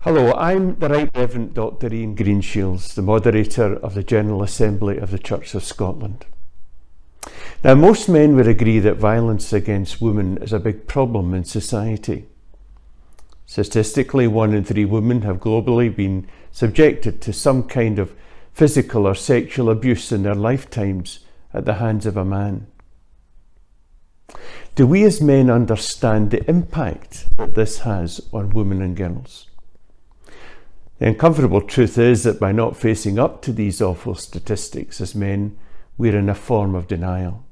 Hello, I'm the Right Reverend Dr. Iain Greenshields, the Moderator of the General Assembly of the Church of Scotland. Now, most men would agree that violence against women is a big problem in society. Statistically, 1 in 3 women have globally been subjected to some kind of physical or sexual abuse in their lifetimes at the hands of a man. Do we as men understand the impact that this has on women and girls? The uncomfortable truth is that by not facing up to these awful statistics as men, we're in a form of denial.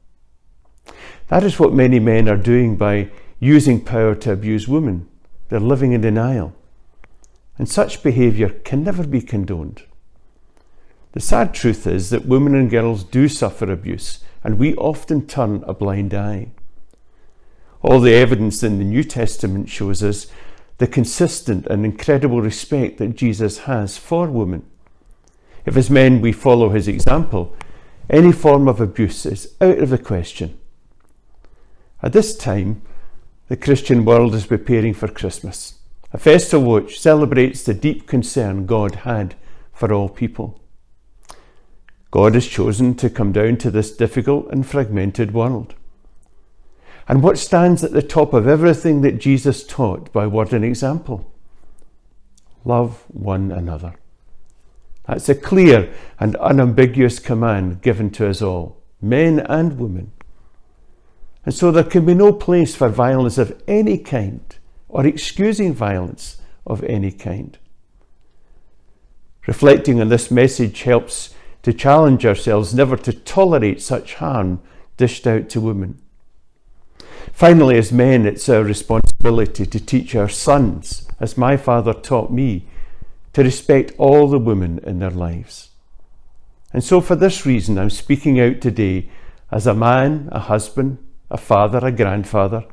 That is what many men are doing by using power to abuse women. They're living in denial. And such behaviour can never be condoned. The sad truth is that women and girls do suffer abuse, and we often turn a blind eye. All the evidence in the New Testament shows us the consistent and incredible respect that Jesus has for women. If as men we follow his example, any form of abuse is out of the question. At this time, the Christian world is preparing for Christmas, a festival which celebrates the deep concern God had for all people. God has chosen to come down to this difficult and fragmented world. And what stands at the top of everything that Jesus taught by word and example? Love one another. That's a clear and unambiguous command given to us all, men and women. And so there can be no place for violence of any kind or excusing violence of any kind. Reflecting on this message helps to challenge ourselves never to tolerate such harm dished out to women. Finally, as men, it's our responsibility to teach our sons, as my father taught me, to respect all the women in their lives. And so for this reason, I'm speaking out today as a man, a husband, a father, a grandfather,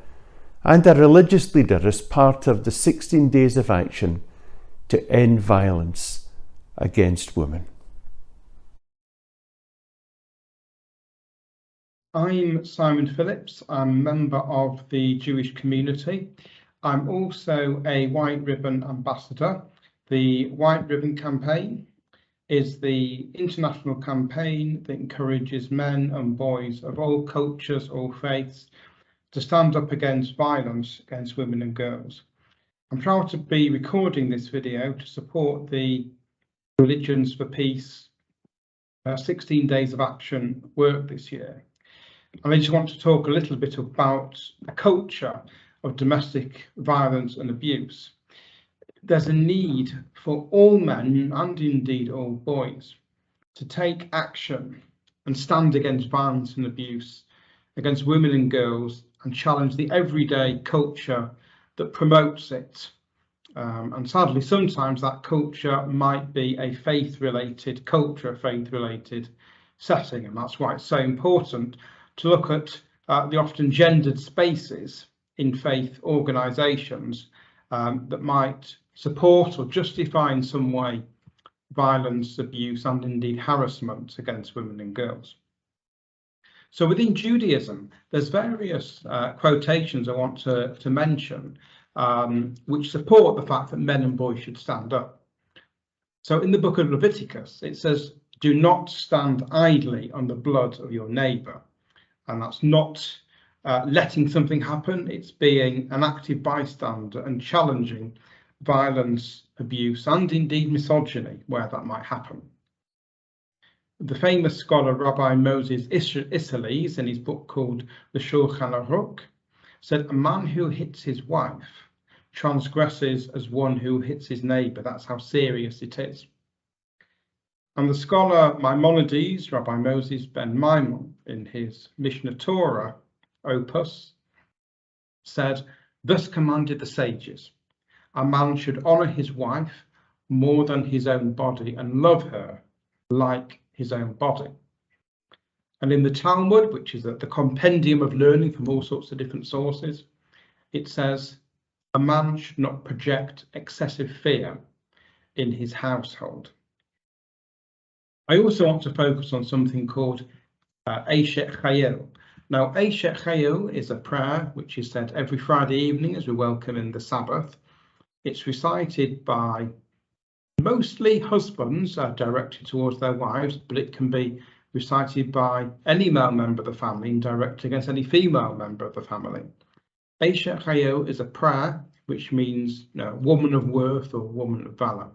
and a religious leader as part of the 16 Days of Action to end violence against women. I'm Simon Phillips. I'm a member of the Jewish community. I'm also a White Ribbon ambassador. The White Ribbon campaign is the international campaign that encourages men and boys of all cultures, all faiths, to stand up against violence against women and girls. I'm proud to be recording this video to support the Religions for Peace 16 Days of Action work this year. And I just want to talk a little bit about the culture of domestic violence and abuse. There's a need for all men and indeed all boys to take action and stand against violence and abuse against women and girls and challenge the everyday culture that promotes it. And sadly, sometimes that culture might be a faith-related culture, faith-related setting, and that's why it's so important to look at the often gendered spaces in faith organisations that might support or justify in some way violence, abuse and indeed harassment against women and girls. So within Judaism, there's various quotations I want to mention which support the fact that men and boys should stand up. So in the book of Leviticus, it says, "Do not stand idly on the blood of your neighbour." And that's not letting something happen, it's being an active bystander and challenging violence, abuse, and indeed misogyny where that might happen. The famous scholar Rabbi Moses Isserles, in his book called The Shulchan Aruch, said, "A man who hits his wife transgresses as one who hits his neighbour." That's how serious it is. And the scholar Maimonides, Rabbi Moses ben Maimon, in his Mishnah Torah opus, said, "Thus commanded the sages, a man should honour his wife more than his own body and love her like his own body." And in the Talmud, which is the compendium of learning from all sorts of different sources, it says, "A man should not project excessive fear in his household." I also want to focus on something called Eshet Chayil. Now, Eshet Chayil is a prayer which is said every Friday evening as we welcome in the Sabbath. It's recited by mostly husbands directed towards their wives, but it can be recited by any male member of the family and directed against any female member of the family. Aisha Khayo is a prayer which means woman of worth or woman of valour.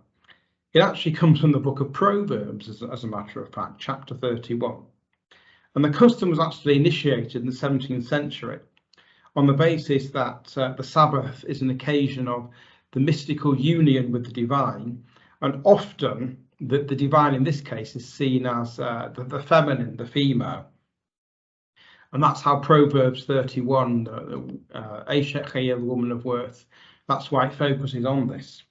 It actually comes from the book of Proverbs, as a matter of fact, chapter 31. And the custom was actually initiated in the 17th century on the basis that the Sabbath is an occasion of the mystical union with the divine, and often the divine in this case is seen as the feminine, the female. And that's how Proverbs 31, Aisha Khayil, woman of worth, that's why it focuses on this.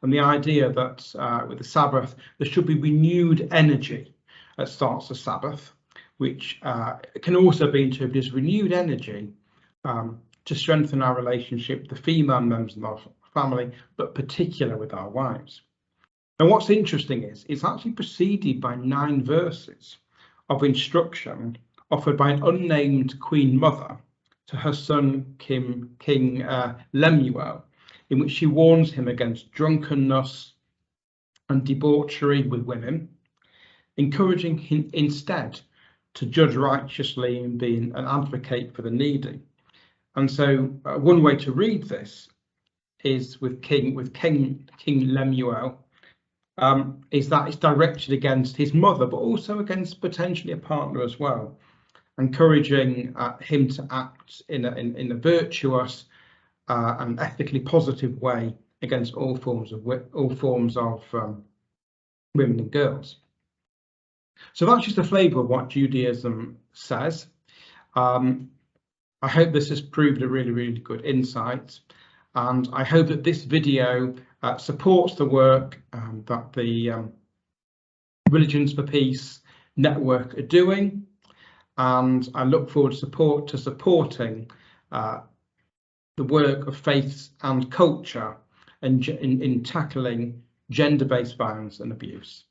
And the idea that with the Sabbath, there should be renewed energy that starts the Sabbath, which can also be interpreted as renewed energy to strengthen our relationship with the female members of our family, but particularly with our wives. And what's interesting is it's actually preceded by 9 verses of instruction offered by an unnamed Queen Mother to her son King Lemuel, in which she warns him against drunkenness and debauchery with women, encouraging him instead to judge righteously and be an advocate for the needy. And so one way to read this is with King Lemuel, is that it's directed against his mother, but also against potentially a partner as well, encouraging him to act in a virtuous and ethically positive way against all forms of women and girls. So that's just a flavour of what Judaism says. I hope this has proved a really, really good insight, and I hope that this video supports the work that the Religions for Peace network are doing, and I look forward to supporting the work of faiths and culture in tackling gender-based violence and abuse.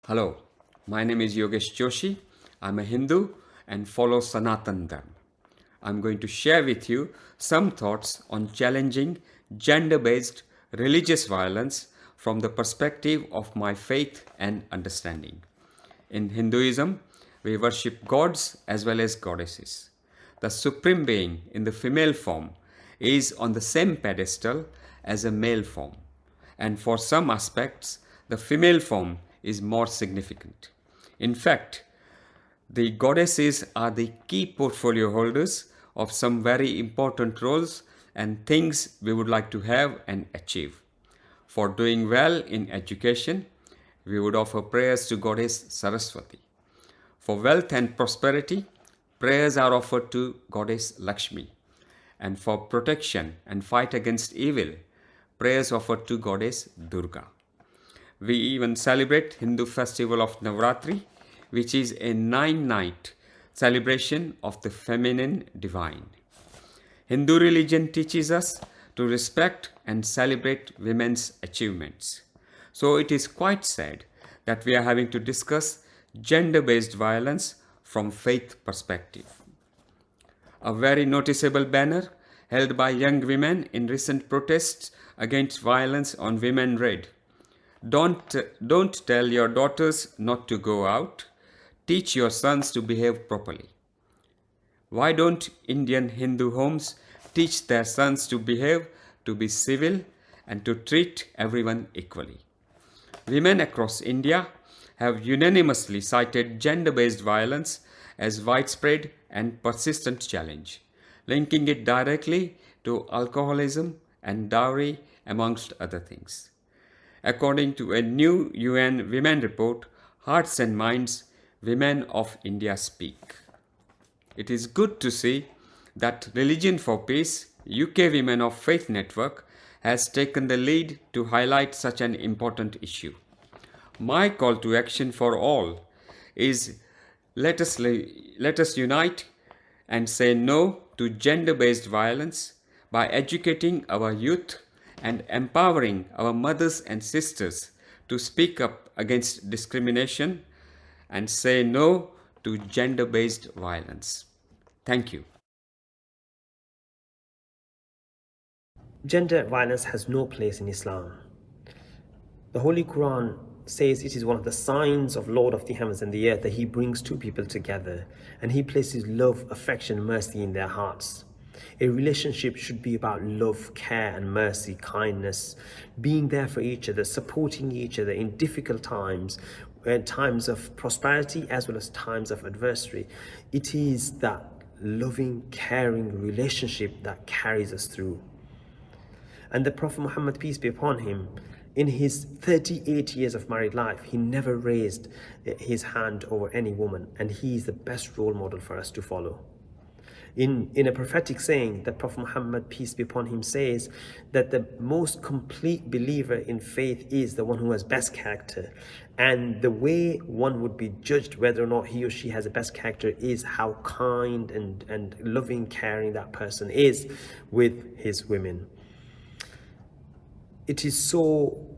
Hello, my name is Yogesh Joshi. I'm a Hindu and follow Sanatan Dharma. I'm going to share with you some thoughts on challenging gender-based religious violence from the perspective of my faith and understanding. In Hinduism, we worship gods as well as goddesses. The supreme being in the female form is on the same pedestal as a male form, and for some aspects, the female form is more significant. In fact, the goddesses are the key portfolio holders of some very important roles and things we would like to have and achieve. For doing well in education, we would offer prayers to Goddess Saraswati. For wealth and prosperity, prayers are offered to Goddess Lakshmi. And for protection and fight against evil, prayers offered to Goddess Durga. We even celebrate Hindu festival of Navratri, which is a 9-night celebration of the feminine divine. Hindu religion teaches us to respect and celebrate women's achievements. So it is quite sad that we are having to discuss gender-based violence from faith perspective. A very noticeable banner held by young women in recent protests against violence on women read, Don't tell your daughters not to go out. Teach your sons to behave properly. Why don't Indian Hindu homes teach their sons to behave, to be civil, and to treat everyone equally? Women across India have unanimously cited gender-based violence as widespread and persistent challenge, linking it directly to alcoholism and dowry, amongst other things. According to a new UN Women report, Hearts and Minds, Women of India Speak. It is good to see that Religion for Peace, UK Women of Faith Network, has taken the lead to highlight such an important issue. My call to action for all is let us unite and say no to gender-based violence by educating our youth and empowering our mothers and sisters to speak up against discrimination and say no to gender-based violence. Thank you. Gender violence has no place in Islam. The Holy Quran says it is one of the signs of Lord of the heavens and the earth that he brings two people together and he places love, affection, mercy in their hearts. A relationship should be about love, care and mercy, kindness, being there for each other, supporting each other in difficult times, times of prosperity as well as times of adversity. It is that loving, caring relationship that carries us through. And the Prophet Muhammad, peace be upon him, in his 38 years of married life, he never raised his hand over any woman, and he is the best role model for us to follow. In a prophetic saying, the Prophet Muhammad, peace be upon him, says that the most complete believer in faith is the one who has best character. And the way one would be judged whether or not he or she has the best character is how kind and loving, caring that person is with his women. It is so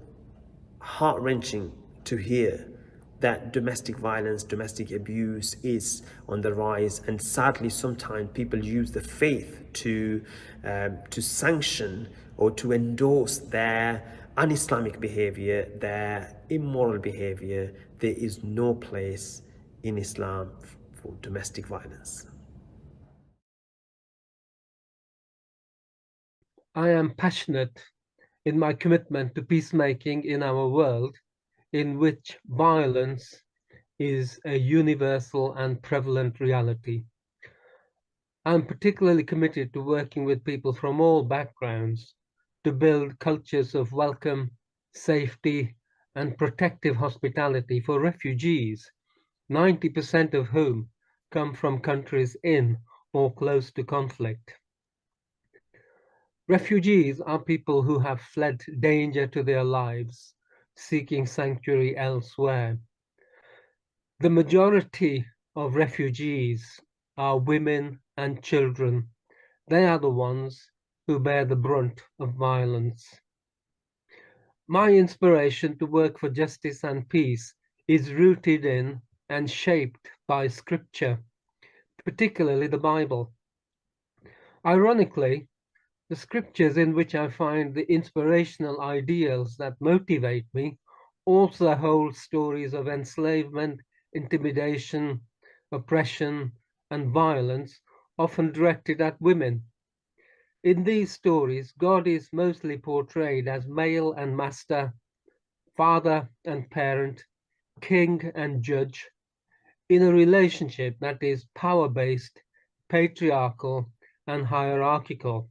heart-wrenching to hear that domestic violence, domestic abuse is on the rise, and sadly sometimes people use the faith to sanction or to endorse their un-Islamic behavior, their immoral behavior. There is no place in Islam for domestic violence. I am passionate in my commitment to peacemaking in our world, in which violence is a universal and prevalent reality. I'm particularly committed to working with people from all backgrounds to build cultures of welcome, safety, and protective hospitality for refugees, 90% of whom come from countries in or close to conflict. Refugees are people who have fled danger to their lives, seeking sanctuary elsewhere. The majority of refugees are women and children. They are the ones who bear the brunt of violence. My inspiration to work for justice and peace is rooted in and shaped by scripture, particularly the Bible. Ironically, the scriptures in which I find the inspirational ideals that motivate me also hold stories of enslavement, intimidation, oppression, and violence, often directed at women. In these stories, God is mostly portrayed as male and master, father and parent, king and judge, in a relationship that is power-based, patriarchal, and hierarchical.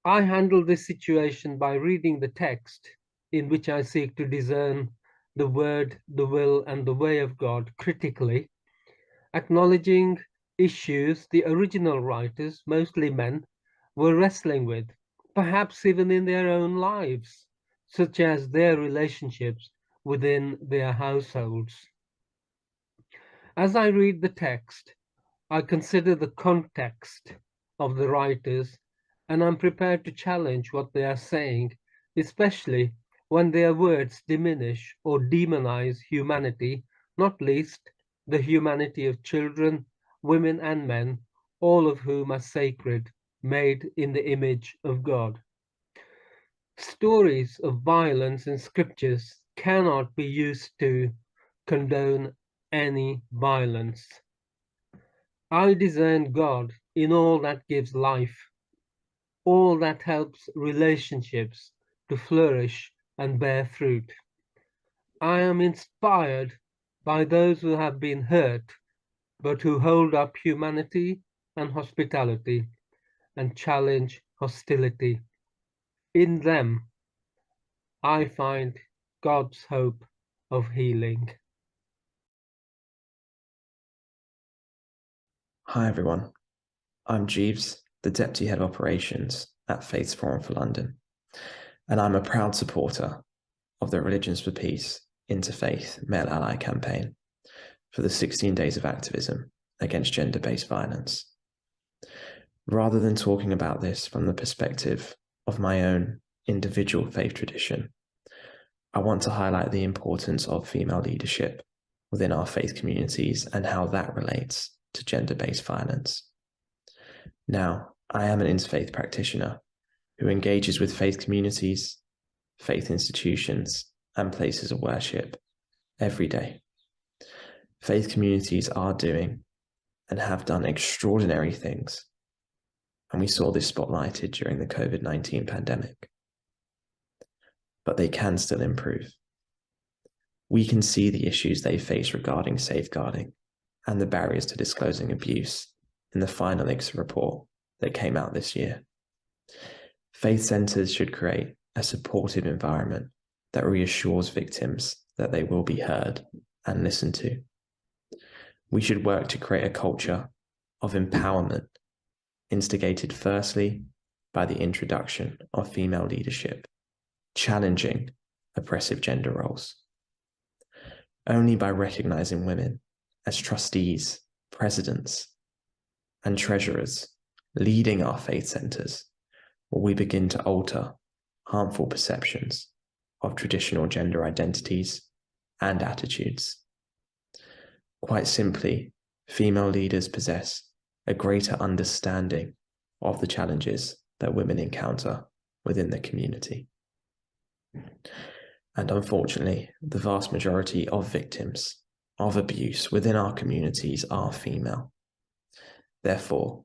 I handle this situation by reading the text, in which I seek to discern the word, the will, and the way of God critically, acknowledging issues the original writers, mostly men, were wrestling with, perhaps even in their own lives, such as their relationships within their households. As I read the text, I consider the context of the writers, and I'm prepared to challenge what they are saying, especially when their words diminish or demonize humanity, not least the humanity of children, women, and men, all of whom are sacred, made in the image of God. Stories of violence in scriptures cannot be used to condone any violence. I discern God in all that gives life, all that helps relationships to flourish and bear fruit. I am inspired by those who have been hurt, but who hold up humanity and hospitality and challenge hostility. In them, I find God's hope of healing. Hi everyone, I'm Jeeves, the Deputy Head of Operations at Faiths Forum for London, and I'm a proud supporter of the Religions for Peace Interfaith Male Ally campaign for the 16 Days of Activism against gender-based violence. Rather than talking about this from the perspective of my own individual faith tradition, I want to highlight the importance of female leadership within our faith communities and how that relates to gender-based violence. Now, I am an interfaith practitioner, who engages with faith communities, faith institutions, and places of worship every day. Faith communities are doing and have done extraordinary things, and we saw this spotlighted during the COVID-19 pandemic. But they can still improve. We can see the issues they face regarding safeguarding and the barriers to disclosing abuse in the final ICSA report that came out this year. Faith centres should create a supportive environment that reassures victims that they will be heard and listened to. We should work to create a culture of empowerment, instigated firstly by the introduction of female leadership, challenging oppressive gender roles. Only by recognising women as trustees, presidents, and treasurers leading our faith centres will we begin to alter harmful perceptions of traditional gender identities and attitudes. Quite simply, female leaders possess a greater understanding of the challenges that women encounter within the community. And unfortunately, the vast majority of victims of abuse within our communities are female. Therefore,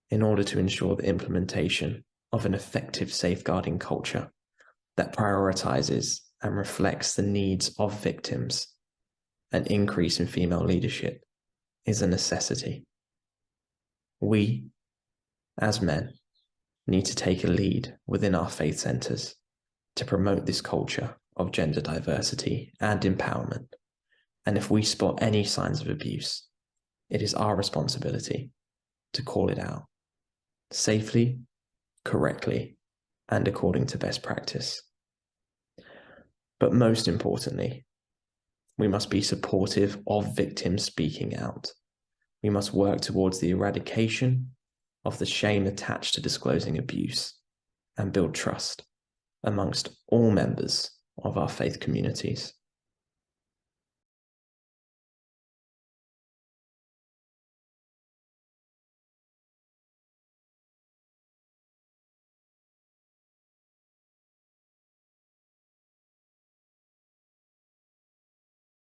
in order to ensure the implementation of an effective safeguarding culture that prioritizes and reflects the needs of victims, an increase in female leadership is a necessity. We, as men, need to take a lead within our faith centres to promote this culture of gender diversity and empowerment. And if we spot any signs of abuse, it is our responsibility to call it out safely, correctly, and according to best practice. But most importantly, we must be supportive of victims speaking out. We must work towards the eradication of the shame attached to disclosing abuse and build trust amongst all members of our faith communities.